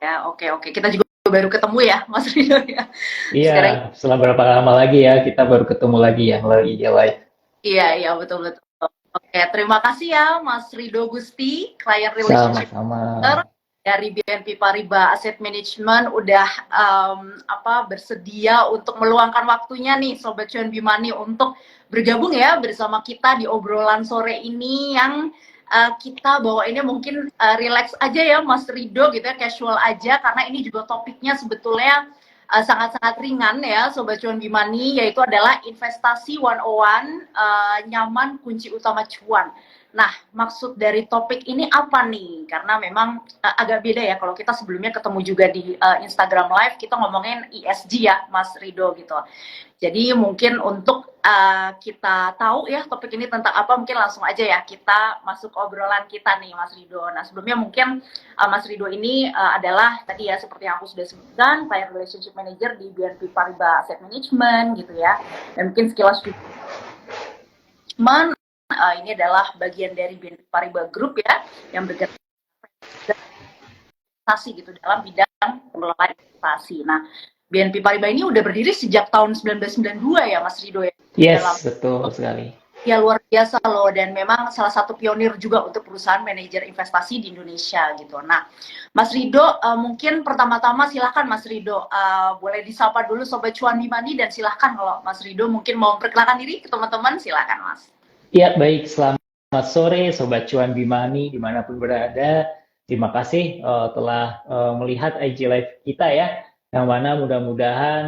Ya, oke oke. Kita juga baru ketemu ya, Mas Rido ya. Iya, Sekarang setelah berapa lama lagi ya kita baru ketemu lagi yang lagi live. iya iya betul betul. Oke, terima kasih ya Mas Rido Gusti, Client Relationship Sama-sama. dari BNP Paribas Asset Management udah bersedia untuk meluangkan waktunya nih Sobat Cuan Bimani untuk bergabung ya bersama kita di obrolan sore ini yang kita bawainnya mungkin relax aja ya Mas Rido gitu ya, casual aja karena ini juga topiknya sebetulnya sangat-sangat ringan ya Sobat Cuan Bimani, yaitu adalah investasi 101, nyaman kunci utama cuan. Nah, maksud dari topik ini apa nih? Karena memang agak beda ya kalau kita sebelumnya ketemu juga di Instagram Live, kita ngomongin ESG ya, Mas Rido gitu. Jadi mungkin untuk kita tahu ya topik ini tentang apa, mungkin langsung aja ya kita masuk obrolan kita nih, Mas Rido. Nah, sebelumnya mungkin Mas Rido ini adalah tadi ya seperti yang aku sudah sebutkan, Client Relationship Manager di BNP Paribas Asset Management gitu ya. Dan mungkin sekilas juga ini adalah bagian dari BNP Paribas Group ya yang bergerak investasi gitu dalam bidang pengelolaan investasi. Nah, BNP Paribas ini udah berdiri sejak tahun 1992 ya Mas Rido ya. Dalam Yes, betul sekali. ya luar biasa loh, dan memang salah satu pionir juga untuk perusahaan manajer investasi di Indonesia gitu. Nah, Mas Rido, mungkin pertama-tama silahkan Mas Rido, boleh disapa dulu Sobat Cuan Bimani dan silahkan kalau Mas Rido mungkin mau memperkenalkan diri ke teman-teman, silahkan Mas. Ya, baik. Selamat sore, Sobat Cuan Bimani, dimanapun berada. Terima kasih telah melihat IG Live kita ya. Yang mana mudah-mudahan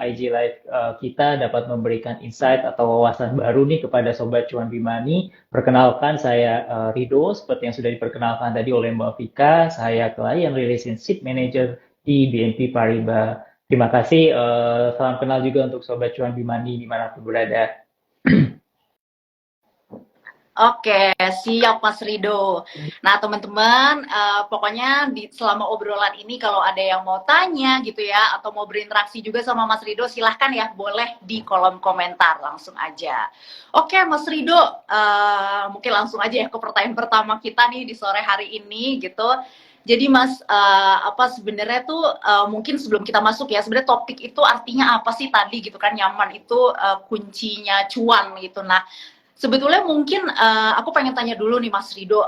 IG Live kita dapat memberikan insight atau wawasan baru nih kepada Sobat Cuan Bimani. Perkenalkan, saya Rido, seperti yang sudah diperkenalkan tadi oleh Mbak Vika. Saya Client Relationship Manager di BNP Paribas. Terima kasih. Salam kenal juga untuk Sobat Cuan Bimani dimanapun berada. Oke, siap Mas Rido. Nah, teman-teman, pokoknya selama obrolan ini kalau ada yang mau tanya gitu ya, atau mau berinteraksi juga sama Mas Rido, silahkan ya, boleh di kolom komentar langsung aja. Oke, Mas Rido, mungkin langsung aja ya ke pertanyaan pertama kita nih di sore hari ini gitu. Jadi Mas, apa sebenarnya tuh mungkin sebelum kita masuk ya, sebenarnya topik itu artinya apa sih tadi gitu kan, nyaman itu kuncinya cuan gitu. Nah, sebetulnya mungkin aku pengen tanya dulu nih Mas Rido,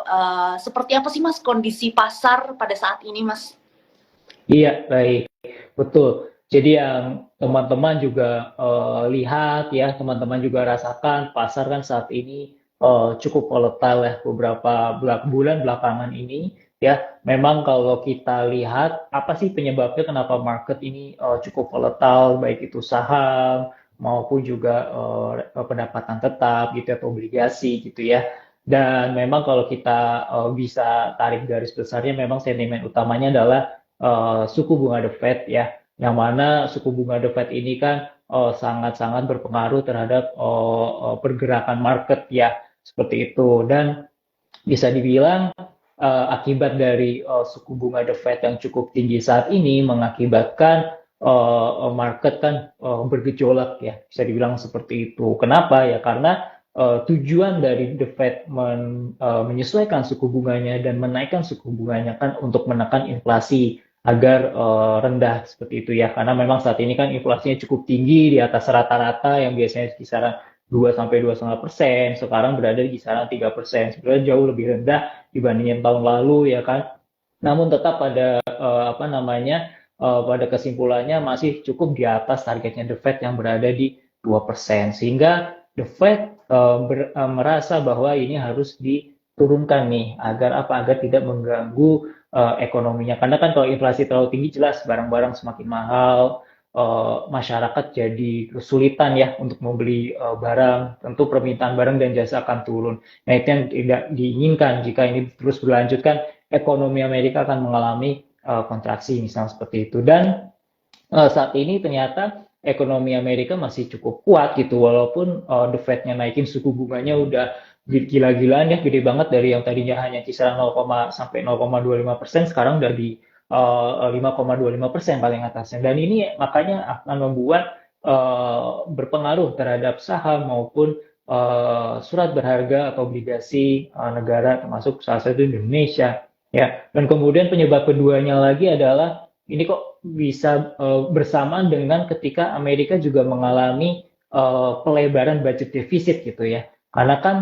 seperti apa sih Mas kondisi pasar pada saat ini Mas? Iya, baik. Betul. Jadi yang teman-teman juga lihat ya, teman-teman juga rasakan pasar kan saat ini cukup volatile ya beberapa bulan belakangan ini ya. Memang kalau kita lihat apa sih penyebabnya kenapa market ini cukup volatile, baik itu saham maupun juga pendapatan tetap gitu atau obligasi gitu ya. Dan memang kalau kita bisa tarik garis besarnya, memang sentimen utamanya adalah suku bunga The Fed ya, yang mana suku bunga The Fed ini kan sangat-sangat berpengaruh terhadap pergerakan market ya, seperti itu. Dan bisa dibilang akibat dari suku bunga The Fed yang cukup tinggi saat ini mengakibatkan market kan bergejolak ya, bisa dibilang seperti itu. Kenapa ya? Karena tujuan dari The Fed menyesuaikan suku bunganya dan menaikkan suku bunganya kan untuk menekan inflasi agar rendah seperti itu ya. Karena memang saat ini kan inflasinya cukup tinggi di atas rata-rata yang biasanya kisaran 2 sampai 2,5%, sekarang berada di kisaran 3%. Sebenarnya jauh lebih rendah dibandingin tahun lalu ya kan. Namun tetap pada apa namanya pada kesimpulannya masih cukup di atas targetnya The Fed yang berada di 2%. Sehingga The Fed merasa bahwa ini harus diturunkan nih agar apa? Agar tidak mengganggu ekonominya. Karena kan kalau inflasi terlalu tinggi jelas barang-barang semakin mahal, masyarakat jadi kesulitan ya untuk membeli barang, tentu permintaan barang dan jasa akan turun. Nah, itu yang tidak diinginkan jika ini terus berlanjutkan, ekonomi Amerika akan mengalami kontraksi misalnya seperti itu. Dan saat ini ternyata ekonomi Amerika masih cukup kuat gitu, walaupun The Fed-nya naikin suku bunganya udah gila-gilaan ya, gede banget dari yang tadinya hanya kisaran 0, sampai 0,25%, sekarang udah di 5,25% paling atasnya. Dan ini makanya akan membuat berpengaruh terhadap saham maupun surat berharga atau obligasi negara, termasuk salah satu Indonesia. ya. Dan kemudian penyebab keduanya lagi adalah ini kok bisa bersamaan dengan ketika Amerika juga mengalami pelebaran budget defisit gitu ya. Karena kan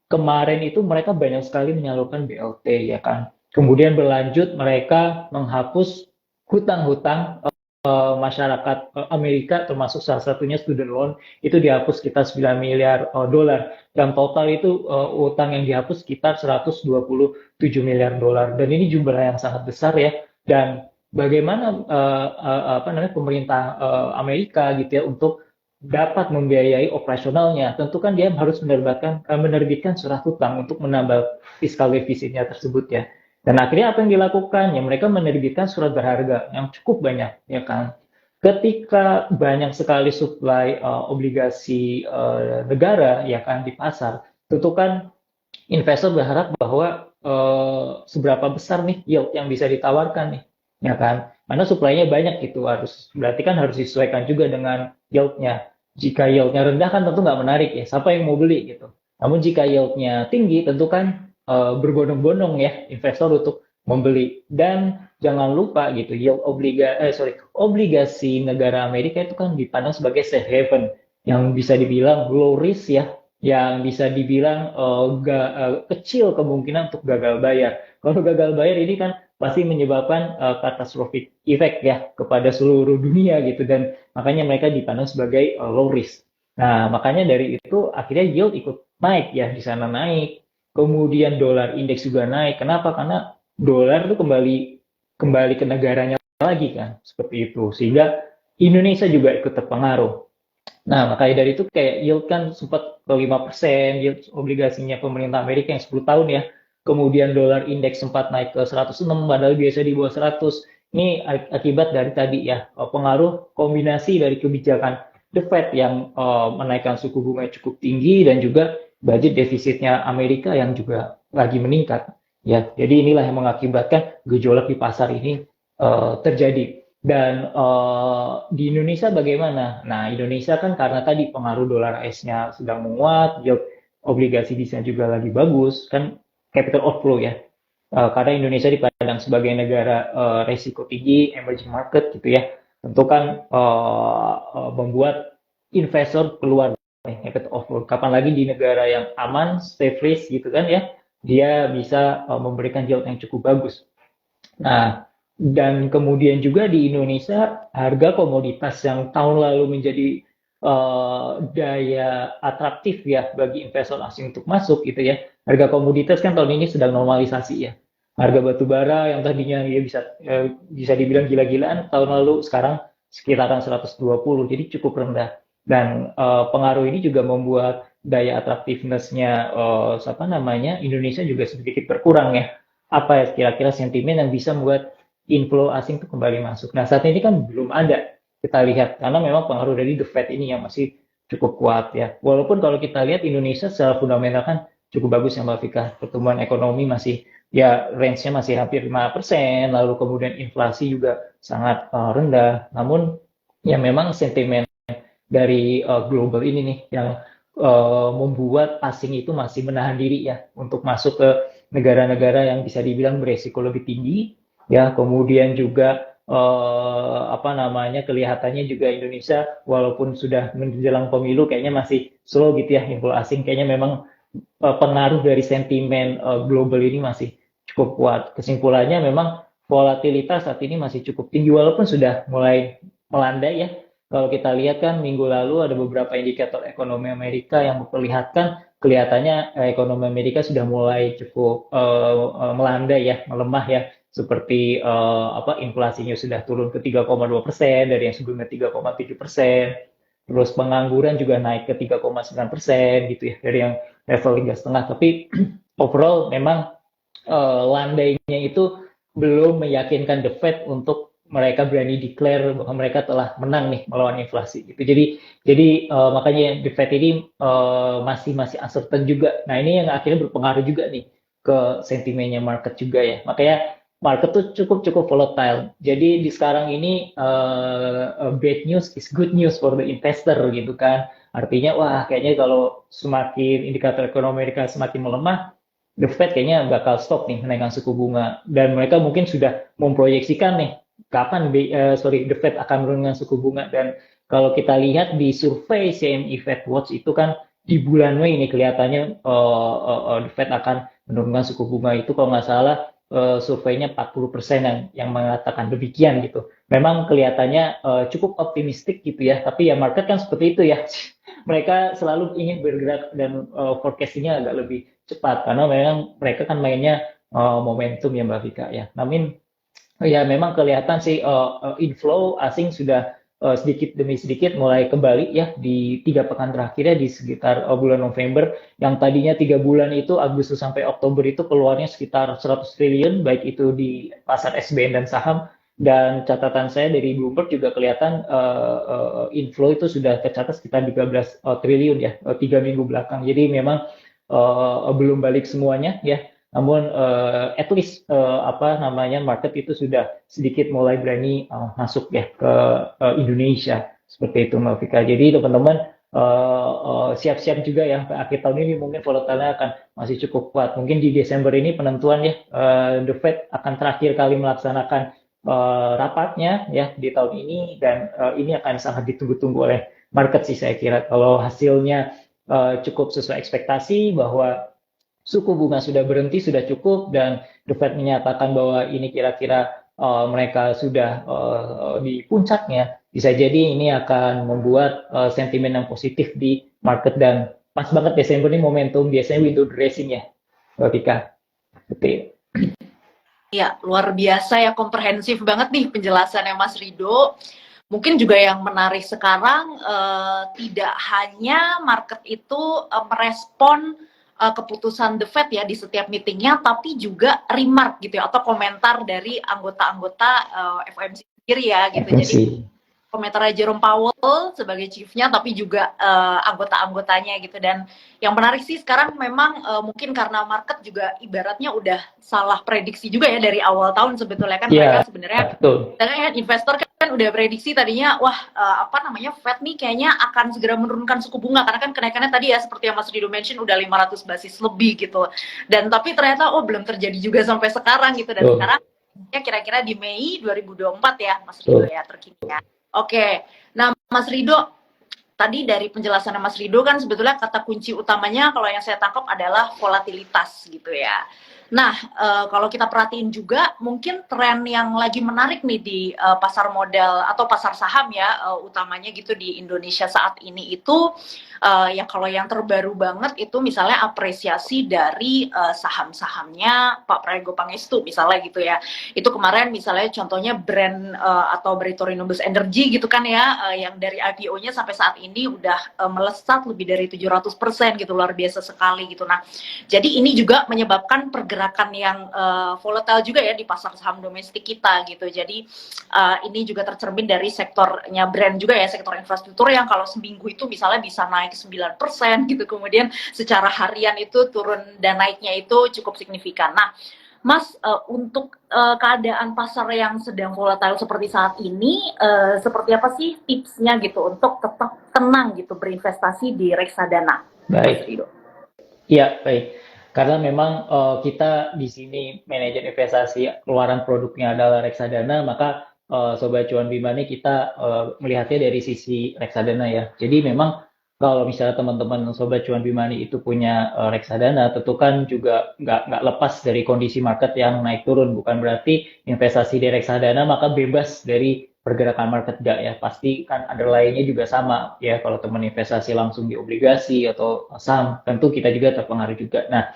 kemarin itu mereka banyak sekali menyalurkan BLT ya kan. Kemudian berlanjut mereka menghapus hutang-hutang masyarakat Amerika termasuk salah satunya student loan itu dihapus sekitar 9 miliar dolar. Dan total itu utang yang dihapus sekitar 127 miliar dolar. Dan ini jumlah yang sangat besar ya. Dan bagaimana apa namanya pemerintah Amerika gitu ya untuk dapat membiayai operasionalnya. Tentu kan dia harus menerbitkan surat hutang untuk menambah fiskal defisitnya tersebut ya. Dan akhirnya apa yang dilakukan? Ya mereka menerbitkan surat berharga yang cukup banyak, ya kan? Ketika banyak sekali suplai obligasi negara, ya kan, di pasar, tentu kan investor berharap bahwa seberapa besar nih yield yang bisa ditawarkan nih, ya kan? Karena suplainya banyak gitu harus berarti kan harus disesuaikan juga dengan yieldnya. Jika yieldnya rendah kan tentu nggak menarik ya, siapa yang mau beli gitu. Namun jika yieldnya tinggi tentu kan berbondong-bondong ya investor untuk membeli dan jangan lupa gitu yield obligasi negara Amerika itu kan dipandang sebagai safe haven yang bisa dibilang low risk ya yang bisa dibilang kecil kemungkinan untuk gagal bayar. Kalau gagal bayar ini kan pasti menyebabkan catastrophic effect ya kepada seluruh dunia gitu dan makanya mereka dipandang sebagai low risk. Nah, makanya dari itu akhirnya yield ikut naik ya di sana naik. Kemudian dolar indeks juga naik. Kenapa? Karena dolar itu kembali ke negaranya lagi kan, seperti itu. Sehingga Indonesia juga ikut terpengaruh. Nah, makanya dari itu kayak yield kan sempat ke 5%, yield obligasinya pemerintah Amerika yang 10 tahun ya. Kemudian dolar indeks sempat naik ke 106, padahal biasa di bawah 100. Ini akibat dari tadi ya, pengaruh kombinasi dari kebijakan The Fed yang menaikkan suku bunga cukup tinggi dan juga budget defisitnya Amerika yang juga lagi meningkat. Ya, jadi inilah yang mengakibatkan gejolak di pasar ini terjadi. Dan di Indonesia bagaimana? Nah, Indonesia kan karena tadi pengaruh dolar AS-nya sedang menguat, yield obligasi di sana juga lagi bagus, kan capital outflow ya. Karena Indonesia dipandang sebagai negara resiko tinggi, emerging market gitu ya. Tentu kan membuat investor keluar capital outflow. Kapan lagi di negara yang aman, safe risk gitu kan ya, dia bisa memberikan yield yang cukup bagus. Nah, dan kemudian juga di Indonesia harga komoditas yang tahun lalu menjadi daya atraktif ya bagi investor asing untuk masuk gitu ya. Harga komoditas kan tahun ini sedang normalisasi ya. Harga batu bara yang tadinya ya bisa dibilang gila-gilaan tahun lalu sekarang sekitaran 120 jadi cukup rendah. Dan pengaruh ini juga membuat daya atraktifnessnya apa namanya Indonesia juga sedikit berkurang ya apa ya kira-kira sentimen yang bisa membuat inflow asing itu kembali masuk. Nah, saat ini kan belum ada kita lihat karena memang pengaruh dari The Fed ini yang masih cukup kuat ya. Walaupun kalau kita lihat Indonesia secara fundamental kan cukup bagus ya Mbak Vika. Pertumbuhan ekonomi masih ya range-nya masih hampir 5%, lalu kemudian inflasi juga sangat rendah. Namun ya memang sentimen dari global ini nih yang membuat asing itu masih menahan diri ya untuk masuk ke negara-negara yang bisa dibilang beresiko lebih tinggi ya kemudian juga apa namanya kelihatannya juga Indonesia walaupun sudah menjelang pemilu kayaknya masih slow gitu ya inflow asing kayaknya memang pengaruh dari sentimen global ini masih cukup kuat kesimpulannya memang volatilitas saat ini masih cukup tinggi walaupun sudah mulai melandai ya kalau kita lihat kan minggu lalu ada beberapa indikator ekonomi Amerika yang memperlihatkan kelihatannya ekonomi Amerika sudah mulai cukup melandai ya, melemah ya. Seperti apa inflasinya sudah turun ke 3,2% dari yang sebelumnya 3,7%. Terus pengangguran juga naik ke 3,9% gitu ya dari yang level 3,5. Tapi overall memang landainya itu belum meyakinkan The Fed untuk mereka berani declare bahwa mereka telah menang nih melawan inflasi gitu. Jadi makanya The Fed ini masih masih uncertain juga. Nah, ini yang akhirnya berpengaruh juga nih ke sentimennya market juga ya. Makanya market tuh cukup cukup volatile. Jadi di sekarang ini bad news is good news for the investor gitu kan. Artinya wah kayaknya kalau semakin indikator ekonomi Amerika semakin melemah The Fed kayaknya bakal stop nih menaikkan suku bunga dan mereka mungkin sudah memproyeksikan nih kapan The Fed akan menurunkan suku bunga dan kalau kita lihat di survei CME Fed Watch itu kan di bulan Mei ini kelihatannya The Fed akan menurunkan suku bunga itu kalau nggak salah surveinya 40% yang mengatakan demikian gitu. Memang kelihatannya cukup optimistik gitu ya, tapi ya market kan seperti itu ya. Mereka selalu ingin bergerak dan forecastingnya agak lebih cepat karena memang mereka kan mainnya momentum ya Mbak Vika ya. Namun ya memang kelihatan sih inflow asing sudah sedikit demi sedikit mulai kembali ya di 3 pekan terakhir ya di sekitar bulan November yang tadinya 3 bulan itu Agustus sampai Oktober itu keluarnya sekitar 100 triliun baik itu di pasar SBN dan saham dan catatan saya dari Bloomberg juga kelihatan inflow itu sudah tercatat sekitar 13 triliun ya 3 minggu belakang jadi memang belum balik semuanya ya namun at least apa namanya market itu sudah sedikit mulai berani masuk ya ke Indonesia seperti itu Mbak Vika. Jadi teman-teman siap-siap juga ya akhir tahun ini mungkin volatilnya akan masih cukup kuat. Mungkin di Desember ini penentuan ya The Fed akan terakhir kali melaksanakan rapatnya ya di tahun ini dan ini akan sangat ditunggu-tunggu oleh market sih saya kira. Kalau hasilnya cukup sesuai ekspektasi bahwa suku bunga sudah berhenti, sudah cukup, dan The Fed menyatakan bahwa ini kira-kira mereka sudah di puncaknya, bisa jadi ini akan membuat sentimen yang positif di market dan pas banget Desember ini momentum biasanya window dressing ya, Mbak Vika. Seperti Ya, luar biasa ya, komprehensif banget nih penjelasannya Mas Rido. Mungkin juga yang menarik sekarang tidak hanya market itu merespon keputusan The Fed ya di setiap meetingnya, tapi juga remark gitu ya atau komentar dari anggota-anggota FOMC sendiri ya gitu. FMC. Jadi komentarnya Jerome Powell sebagai chiefnya, tapi juga anggota-anggotanya gitu. Dan yang menarik sih sekarang memang mungkin karena market juga ibaratnya udah salah prediksi juga ya dari awal tahun sebetulnya kan mereka sebenarnya, kan investor kan udah prediksi tadinya wah apa namanya Fed nih kayaknya akan segera menurunkan suku bunga karena kan kenaikannya tadi ya seperti yang Mas Rido mention udah 500 basis lebih gitu. Dan tapi ternyata belum terjadi juga sampai sekarang gitu dan sekarang ya kira-kira di Mei 2024 ya Mas Rido ya terkininya. Oke, nah Mas Rido, tadi dari penjelasan Mas Rido kan sebetulnya kata kunci utamanya kalau yang saya tangkap adalah volatilitas gitu ya. Nah, kalau kita perhatiin juga mungkin tren yang lagi menarik nih di pasar modal atau pasar saham ya, utamanya gitu di Indonesia saat ini itu ya kalau yang terbaru banget itu misalnya apresiasi dari saham-sahamnya Pak Prayogo Pangestu misalnya gitu ya. Itu kemarin misalnya contohnya brand atau Barito Renewables Energy gitu kan ya, yang dari IPO-nya sampai saat ini udah melesat lebih dari 700% gitu, luar biasa sekali gitu. Nah, jadi ini juga menyebabkan pergerakan yang volatile juga ya di pasar saham domestik kita gitu. Jadi ini juga tercermin dari sektornya brand juga ya, sektor infrastruktur yang kalau seminggu itu misalnya bisa naik 9% gitu, kemudian secara harian itu turun dan naiknya itu cukup signifikan. Nah, Mas, untuk keadaan pasar yang sedang volatile seperti saat ini, seperti apa sih tipsnya gitu untuk tetap tenang gitu berinvestasi di reksadana? Baik. Iya, baik. Karena memang kita di sini manajer investasi keluaran produknya adalah reksadana, maka Sobat Cuan Bimani kita melihatnya dari sisi reksadana ya. Jadi memang kalau misalnya teman-teman Sobat Cuan Bimani itu punya reksadana, tentu kan juga nggak lepas dari kondisi market yang naik turun. Bukan berarti investasi di reksadana maka bebas dari pergerakan market nggak ya. Pasti kan underlying-nya juga sama ya. Kalau teman investasi langsung di obligasi atau saham, tentu kita juga terpengaruh juga. Nah,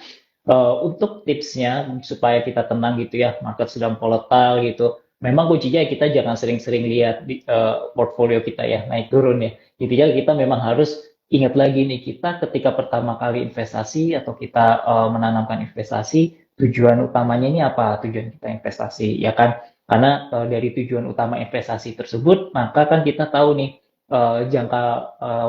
untuk tipsnya supaya kita tenang gitu ya, market sedang volatile gitu. Memang kuncinya kita jangan sering-sering lihat di portfolio kita ya naik turun ya. Intinya kita memang harus ingat lagi nih, kita ketika pertama kali investasi atau kita menanamkan investasi, tujuan utamanya ini apa? Tujuan kita investasi, ya kan? Karena dari tujuan utama investasi tersebut, maka kan kita tahu nih jangka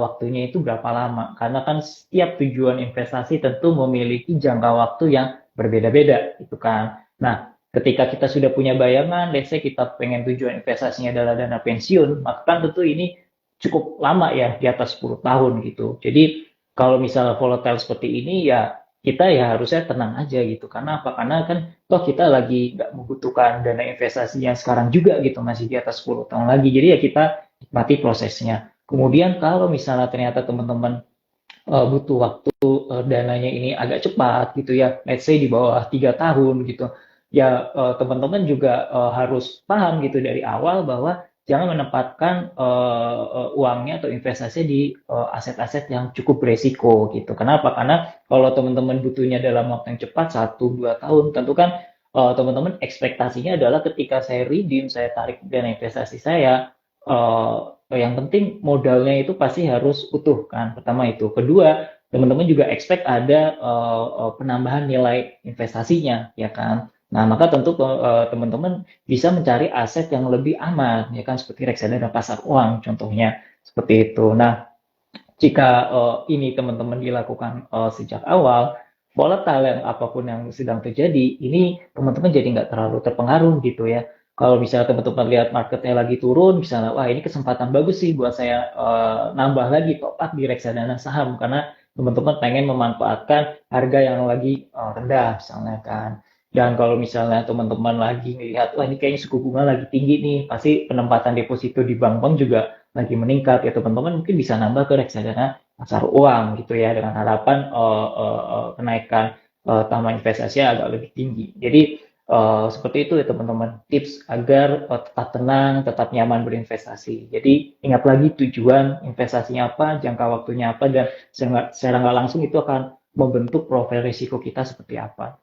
waktunya itu berapa lama. Karena kan setiap tujuan investasi tentu memiliki jangka waktu yang berbeda-beda, gitu kan? Nah, ketika kita sudah punya bayangan, let's say kita pengen tujuan investasinya adalah dana pensiun, maka kan tentu ini cukup lama ya, di atas 10 tahun gitu. Jadi kalau misalnya volatile seperti ini ya kita ya harusnya tenang aja gitu. Karena apa? Karena kan toh kita lagi nggak membutuhkan dana investasi yang sekarang juga gitu, masih di atas 10 tahun lagi. Jadi ya kita nikmati prosesnya. Kemudian kalau misalnya ternyata teman-teman butuh waktu dananya ini agak cepat gitu ya, let's say di bawah 3 tahun gitu, ya teman-teman juga harus paham gitu dari awal bahwa jangan menempatkan uangnya atau investasinya di aset-aset yang cukup beresiko gitu. Kenapa? Karena kalau teman-teman butuhnya dalam waktu yang cepat 1-2 tahun, tentu kan teman-teman ekspektasinya adalah ketika saya redeem, saya tarik dana investasi saya, yang penting modalnya itu pasti harus utuh kan. Pertama itu. Kedua, teman-teman juga expect ada penambahan nilai investasinya, ya kan. Nah, maka tentu teman-teman bisa mencari aset yang lebih aman, ya kan, seperti reksadana pasar uang contohnya, seperti itu. Nah, jika ini teman-teman dilakukan sejak awal, volatile yang apapun yang sedang terjadi, ini teman-teman jadi nggak terlalu terpengaruh gitu ya. Kalau misalnya teman-teman lihat marketnya lagi turun, misalnya, wah ini kesempatan bagus sih buat saya nambah lagi top up di reksadana saham, karena teman-teman pengen memanfaatkan harga yang lagi rendah, misalnya kan. Dan kalau misalnya teman-teman lagi melihat, wah ini kayaknya suku bunga lagi tinggi nih, pasti penempatan deposito di bank-bank juga lagi meningkat, ya teman-teman mungkin bisa nambah ke reksadana pasar uang gitu ya, dengan harapan kenaikan tambah investasinya agak lebih tinggi. Jadi seperti itu ya teman-teman, tips agar tetap tenang, tetap nyaman berinvestasi. Jadi ingat lagi tujuan investasinya apa, jangka waktunya apa, dan secara nggak langsung itu akan membentuk profil risiko kita seperti apa.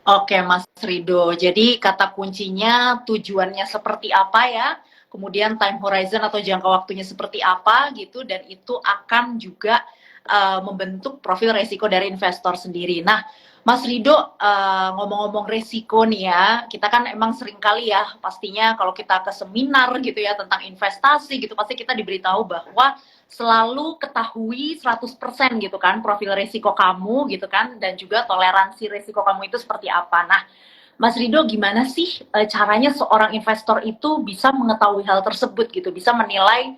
Oke, Mas Rido. Jadi kata kuncinya tujuannya seperti apa ya, kemudian time horizon atau jangka waktunya seperti apa gitu, dan itu akan juga membentuk profil resiko dari investor sendiri. Nah, Mas Rido, ngomong-ngomong resiko nih ya, kita kan emang sering kali ya, pastinya kalau kita ke seminar gitu ya tentang investasi gitu, pasti kita diberitahu bahwa selalu ketahui 100% gitu kan profil resiko kamu gitu kan, dan juga toleransi resiko kamu itu seperti apa. Nah, Mas Rido, gimana sih caranya seorang investor itu bisa mengetahui hal tersebut gitu, bisa menilai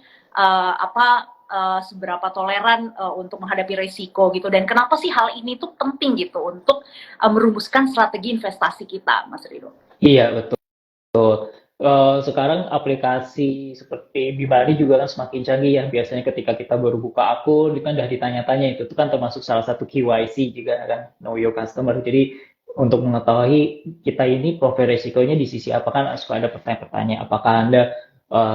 seberapa toleran untuk menghadapi resiko gitu, dan kenapa sih hal ini tuh penting gitu untuk merumuskan strategi investasi kita, Mas Rido? Iya, betul. Sekarang aplikasi seperti Bimari juga kan semakin canggih ya. Biasanya ketika kita baru buka akun, itu kan udah ditanya-tanya, itu tuh kan termasuk salah satu KYC juga kan, Know Your Customer. Jadi untuk mengetahui kita ini profil resikonya di sisi apa, kan suka ada pertanyaan-pertanyaan, apakah Anda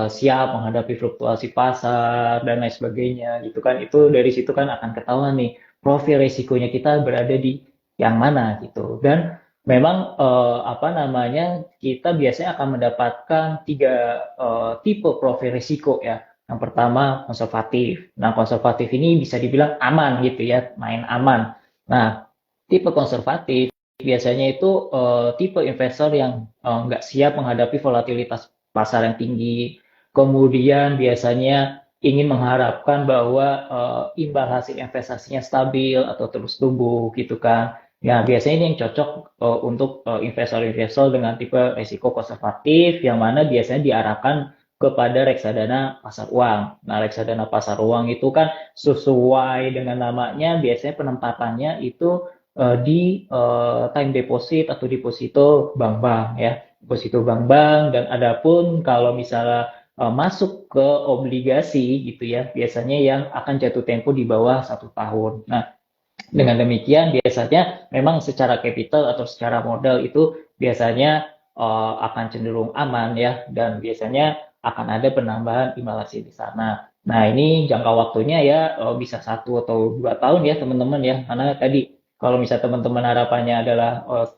siap menghadapi fluktuasi pasar dan lain sebagainya gitu kan. Itu dari situ kan akan ketahuan nih profil resikonya kita berada di yang mana gitu. Dan memang apa namanya, kita biasanya akan mendapatkan tiga tipe profil risiko ya. Yang pertama konservatif. Nah, konservatif ini bisa dibilang aman gitu ya, main aman. Nah, tipe konservatif biasanya itu tipe investor yang nggak siap menghadapi volatilitas pasar yang tinggi. Kemudian biasanya ingin mengharapkan bahwa imbal hasil investasinya stabil atau terus tumbuh gitu kan. Ya, biasanya ini yang cocok untuk investor-investor dengan tipe risiko konservatif, yang mana biasanya diarahkan kepada reksadana pasar uang. Nah, reksadana pasar uang itu kan sesuai dengan namanya, biasanya penempatannya itu di time deposit atau deposito bank-bank ya, deposito bank-bank. Dan adapun kalau misalnya masuk ke obligasi gitu ya, biasanya yang akan jatuh tempo di bawah 1 tahun. Nah, dengan demikian, biasanya memang secara capital atau secara modal itu biasanya akan cenderung aman ya, dan biasanya akan ada penambahan imbal hasil di sana. Nah, ini jangka waktunya ya bisa 1 atau 2 tahun ya teman-teman ya, karena tadi kalau misalnya teman-teman harapannya adalah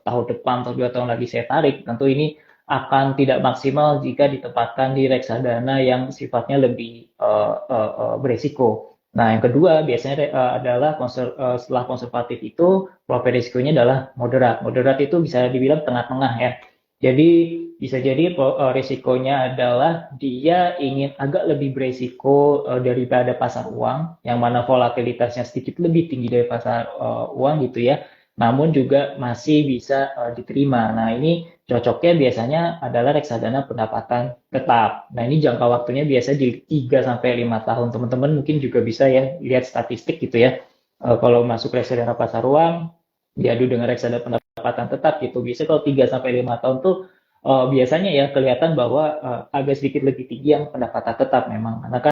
tahun depan atau 2 tahun lagi saya tarik, tentu ini akan tidak maksimal jika ditempatkan di reksadana yang sifatnya lebih beresiko. Nah, yang kedua biasanya adalah setelah konservatif itu profil risikonya adalah moderat. Moderat itu bisa dibilang tengah-tengah ya. Jadi bisa jadi risikonya adalah dia ingin agak lebih beresiko daripada pasar uang, yang mana volatilitasnya sedikit lebih tinggi dari pasar uang gitu ya. Namun juga masih bisa diterima. Nah, ini cocoknya biasanya adalah reksadana pendapatan tetap. Nah, ini jangka waktunya biasa di 3 sampai 5 tahun. Teman-teman mungkin juga bisa ya lihat statistik gitu ya. Kalau masuk reksadana pasar uang, diadu dengan reksadana pendapatan tetap gitu. Biasanya kalau 3 sampai 5 tahun tuh biasanya ya kelihatan bahwa agak sedikit lebih tinggi yang pendapatan tetap memang. Karena kan